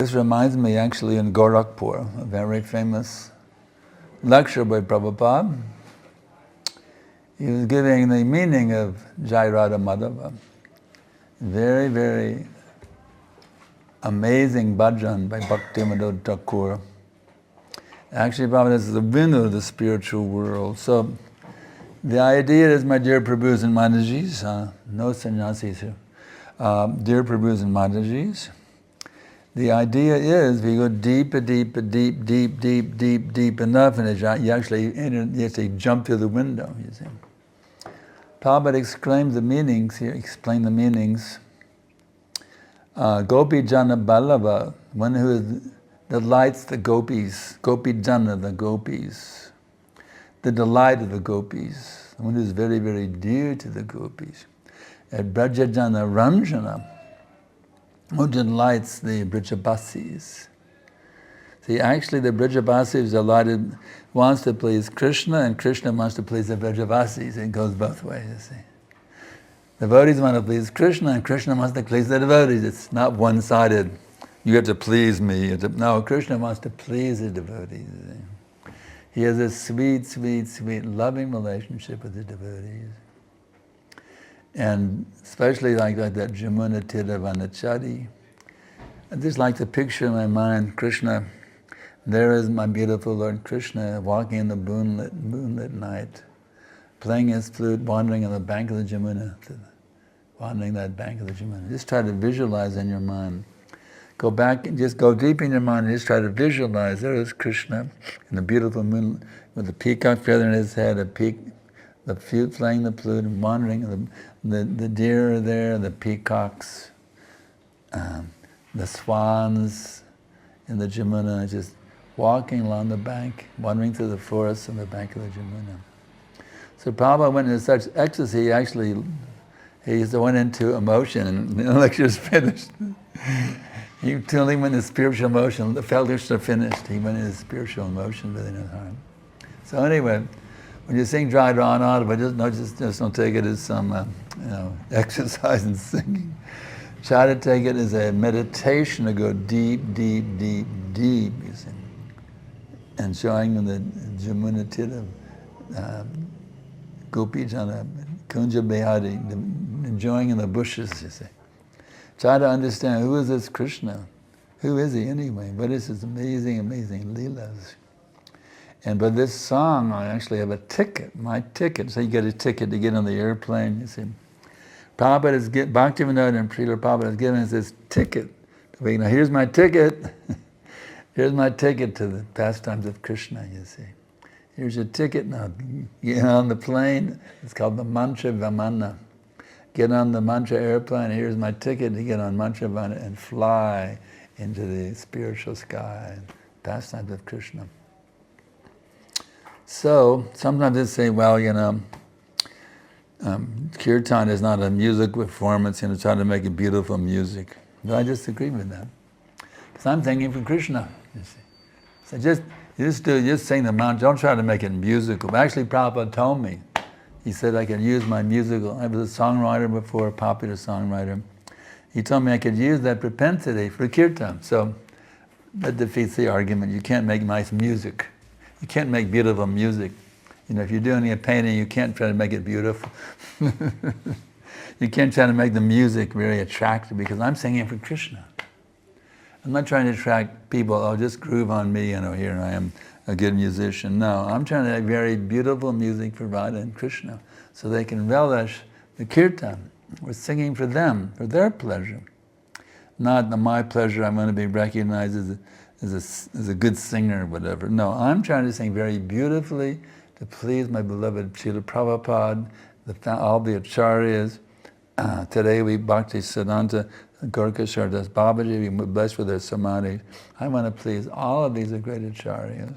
This reminds me actually in Gorakhpur, a very famous lecture by Prabhupada. He was giving the meaning of Jai Rādhā-Mādhava. Very, very amazing bhajan by Bhaktivinoda Thakur. Actually, Prabhupada is the winner of the spiritual world. So, the idea is, my dear Prabhus and Matajis, no sannyasis here, dear Prabhus and Matajis, the idea is we go deep enough, and you actually jump through the window, you see. Prabhupada explains the meanings here, Gopi Jana Ballava, one who delights the gopis, Gopi Jana, the gopis, the delight of the gopis, one who is very, very dear to the gopis. At Brajajana Ranjana, who delights the Brajabasis. See, actually the Brajabasis delighted, wants to please Kṛṣṇa, and Kṛṣṇa wants to please the Brajabasis. It goes both ways, you see. The devotees want to please Kṛṣṇa, and Kṛṣṇa wants to please the devotees. It's not one-sided. You have to please me. No, Kṛṣṇa wants to please the devotees. You see. He has a sweet, sweet, sweet, loving relationship with the devotees. And especially like that Jamuna Tira Vanachari. I just like to picture in my mind Kṛṣṇa. There is my beautiful Lord Kṛṣṇa walking in the moonlit night, playing his flute, wandering on the bank of the Jamuna, wandering that bank of the Jamuna. Just try to visualize in your mind. Go back and just go deep in your mind and just try to visualize. There is Kṛṣṇa in the beautiful moon with the peacock feather in his head, the flute playing the flute and wandering. The deer are there, the peacocks, the swans in the Jamuna, just walking along the bank, wandering through the forests on the bank of the Jamuna. So Prabhupada went into such ecstasy, he went into emotion, and the lecture is finished. He totally went into spiritual emotion. The lectures are finished. He went into spiritual emotion within his heart. So anyway, when you sing Jai Rādhā-Mādhava, just don't take it as some exercise in singing. Try to take it as a meditation to go deep, deep, deep, deep, you see. Enjoying in the Jamuna Tira, Gopi Jana, Kunja Behari, enjoying in the bushes, you see. Try to understand, who is this Kṛṣṇa? Who is he anyway? What is his amazing, amazing leelas? And by this song, I actually have a ticket, my ticket. So you get a ticket to get on the airplane, you see. Prabhupada is Bhaktivinoda and Śrīla Prabhupada has given us this ticket. Here's my ticket. Here's my ticket to the pastimes of Kṛṣṇa, you see. Here's your ticket now. Get on the plane. It's called the Mantra Vamana. Get on the Mantra airplane. Here's my ticket to get on Mantra Vamana and fly into the spiritual sky, pastimes of Kṛṣṇa. So, sometimes they say, well, kirtan is not a music performance, try to make it beautiful music. But I disagree with that. Because I'm thinking for Kṛṣṇa, you see. So just sing the mantra, don't try to make it musical. Actually, Prabhupada told me, he said I could use my musical, I was a songwriter before, a popular songwriter. He told me I could use that propensity for kirtan. So that defeats the argument. You can't make nice music. You can't make beautiful music. If you're doing a painting, you can't try to make it beautiful. You can't try to make the music very attractive, because I'm singing for Kṛṣṇa. I'm not trying to attract people, just groove on me, here I am, a good musician. No, I'm trying to make very beautiful music for Radha and Kṛṣṇa, so they can relish the kirtan. We're singing for them, for their pleasure. Not my pleasure, I'm going to be recognized as a good singer or whatever. No, I'm trying to sing very beautifully to please my beloved Śrīla Prabhupāda, all the acharyas. Today we Bhakti Siddhanta Gaurkishore Das Babaji, we blessed with their samadhi. I want to please all of these great acharyas.